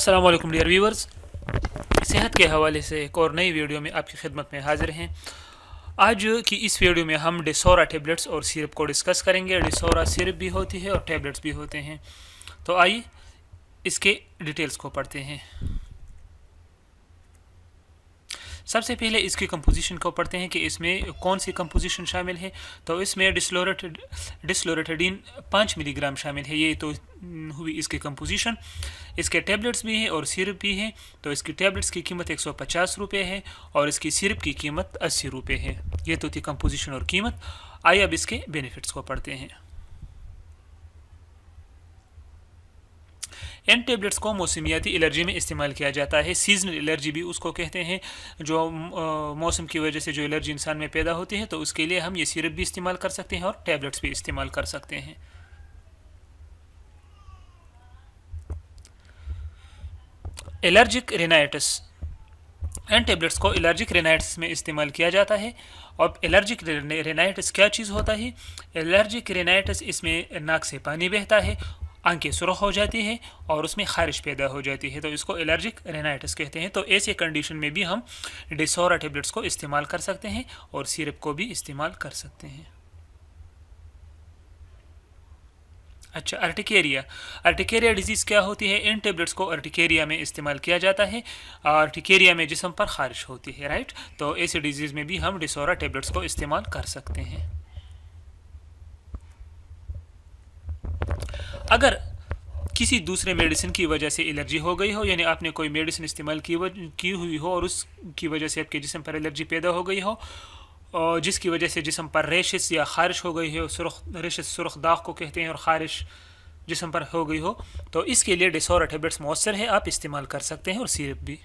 अस्सलाम वालेकुम dear viewers, सेहत के हवाले से एक और नई वीडियो में आपकी खिदमत में हाजिर हैं। आज की इस वीडियो में हम डिसोरा टेबलेट्स और सिरप को डिस्कस करेंगे। डिसोरा सिरप भी होती है और टेबलेट्स भी होते हैं। तो आइए इसके डिटेल्स को पढ़ते हैं। सबसे पहले इसकी कंपोजिशन को पढ़ते हैं कि इसमें कौन सी कंपोजिशन शामिल है। तो इसमें डिस्लोरेटेडीन 5 मिलीग्राम शामिल है। ये तो हुई इसकी कंपोजिशन। इसके टैबलेट्स भी हैं और सिरप भी हैं। तो इसकी टैबलेट्स की कीमत 150 रुपये है और इसकी सिरप की कीमत 80 रुपये है। ये तो थी कंपोजिशन और कीमत। आइए अब इसके बेनिफिट्स को पढ़ते हैं। इन टेबलेट्स को मौसमियाती एलर्जी में इस्तेमाल किया जाता है। सीजनल एलर्जी भी उसको कहते हैं, जो मौसम की वजह से जो एलर्जी इंसान में पैदा होती है। तो उसके लिए हम ये सिरप भी इस्तेमाल कर सकते हैं और टैबलेट्स भी इस्तेमाल कर सकते हैं। एलर्जिक रिनाइटिस, इन टेबलेट्स को एलर्जिक रिनाइटिस में इस्तेमाल किया जाता है। और एलर्जिक रिनाइटिस क्या चीज़ होता है? एलर्जिक रिनाइटिस, इसमें नाक से पानी बहता है, आंखें सुरख हो जाती है और उसमें खारिश पैदा हो जाती है। तो इसको एलर्जिक रिनाइटिस कहते हैं। तो ऐसे कंडीशन में भी हम डिसोरा टेबलेट्स को इस्तेमाल कर सकते हैं और सिरप को भी इस्तेमाल कर सकते हैं। अच्छा, अर्टिकेरिया। अर्टिकेरिया डिजीज़ क्या होती है? इन टेबलेट्स को अर्टिकेरिया में इस्तेमाल किया जाता है। अर्टिकेरिया में जिस्म पर खारिश होती है, राइट। तो ऐसे डिजीज़ में भी हम डिसोरा टेबलेट्स को इस्तेमाल कर सकते हैं। अगर किसी दूसरे मेडिसिन की वजह से एलर्जी हो गई हो, यानी आपने कोई मेडिसिन इस्तेमाल की हुई हो और उसकी वजह से आपके जिस्म पर एलर्जी पैदा हो गई हो, और जिसकी वजह से जिस्म पर रेशेस या खारिश हो गई हो, रेशेस सुरख दाग को कहते हैं, और खारिश जिस्म पर हो गई हो, तो इसके लिए डिसोरा टेबलेट्स मौसर है, आप इस्तेमाल कर सकते हैं और सिरप भी।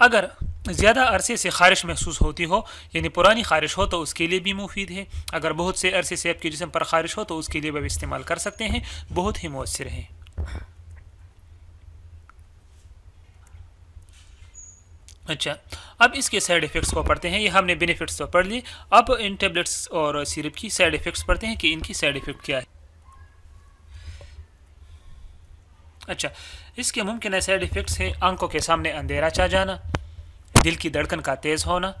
अगर ज़्यादा अरसे से खारिश महसूस होती हो, यानी पुरानी खारिश हो, तो उसके लिए भी मुफीद है। अगर बहुत से अरसे से आपके जिस्म पर खारिश हो तो उसके लिए भी इस्तेमाल कर सकते हैं, बहुत ही मौसर है। अच्छा, अब इसके साइड इफ़ेक्ट्स को पढ़ते हैं। ये हमने बेनिफिट्स तो पढ़ लिए, अब इन टेबलेट्स और सिरप की साइड इफ़ेक्ट्स पढ़ते हैं कि इनकी साइड इफ़ेक्ट क्या है। अच्छा, इसके मुमकिन साइड इफ़ेक्ट्स हैं आंखों के सामने अंधेरा छा जाना, दिल की धड़कन का तेज़ होना,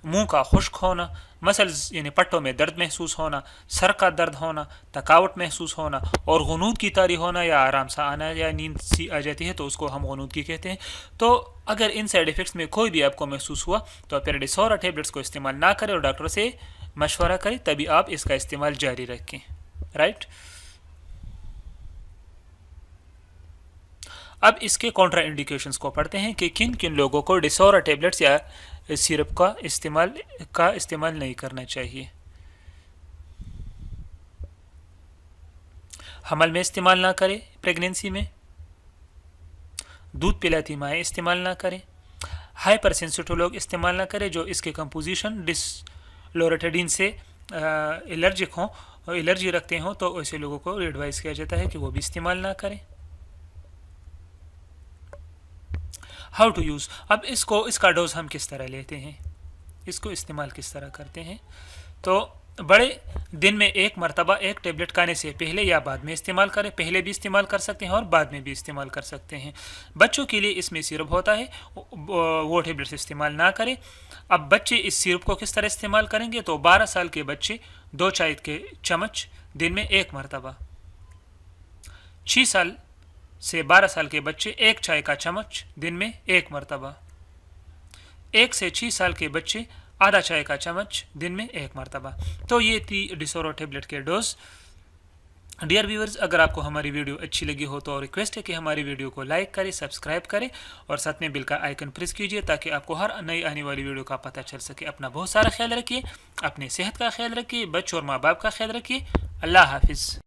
मुंह का खुश्क होना, मसल्स यानी पट्टों में दर्द महसूस होना, सर का दर्द होना, थकावट महसूस होना, और गुनूद की तारी होना या आराम सा आना या नींद सी आ जाती है, तो उसको हम गुनूद की कहते हैं। तो अगर इन साइड इफ़ेक्ट्स में कोई भी आपको महसूस हुआ तो फिर डिसोरा टेबलेट्स को इस्तेमाल ना करें और डॉक्टर से मशवरा करें, तभी आप इसका इस्तेमाल जारी रखें, राइट। अब इसके कॉन्ट्रा इंडिकेशंस को पढ़ते हैं कि किन किन लोगों को डिसोरा टेबलेट्स या सिरप का इस्तेमाल नहीं करना चाहिए। हमल में इस्तेमाल ना करें, प्रेगनेंसी में दूध पिलाती माएँ इस्तेमाल ना करें, हाइपर सेंसिटिव लोग इस्तेमाल ना करें जो इसके कंपोजिशन डिसलोरेटेडीन से एलर्जिक हों, एलर्जी रखते हों, तो ऐसे लोगों को एडवाइस किया जाता है कि वो भी इस्तेमाल ना करें। हाउ टू यूज़, अब इसका डोज हम किस तरह लेते हैं, इसको इस्तेमाल किस तरह करते हैं। तो बड़े दिन में एक मरतबा एक टेबलेट खाने से पहले या बाद में इस्तेमाल करें। पहले भी इस्तेमाल कर सकते हैं और बाद में भी इस्तेमाल कर सकते हैं। बच्चों के लिए इसमें सिरप होता है, वो टेबलेट्स इस्तेमाल ना करें। अब बच्चे इस सिरप को किस तरह इस्तेमाल करेंगे? तो 12 साल के बच्चे 2 चाय के चम्मच दिन में एक मरतबा, 6 साल से 12 साल के बच्चे 1 चाय का चम्मच दिन में एक मरतबा, 1 से 6 साल के बच्चे आधा चाय का चम्मच दिन में एक मरतबा। तो ये थी डिसोरा टेबलेट के डोज। डियर व्यूअर्स, अगर आपको हमारी वीडियो अच्छी लगी हो तो रिक्वेस्ट है कि हमारी वीडियो को लाइक करें, सब्सक्राइब करें और साथ में बिल का आइकन प्रेस कीजिए ताकि आपको हर नई आने वाली वीडियो का पता चल सके। अपना बहुत सारा ख्याल रखिए, अपने सेहत का ख्याल रखिए, बच्चों और माँ बाप का ख्याल रखिए। अल्लाह हाफिज़।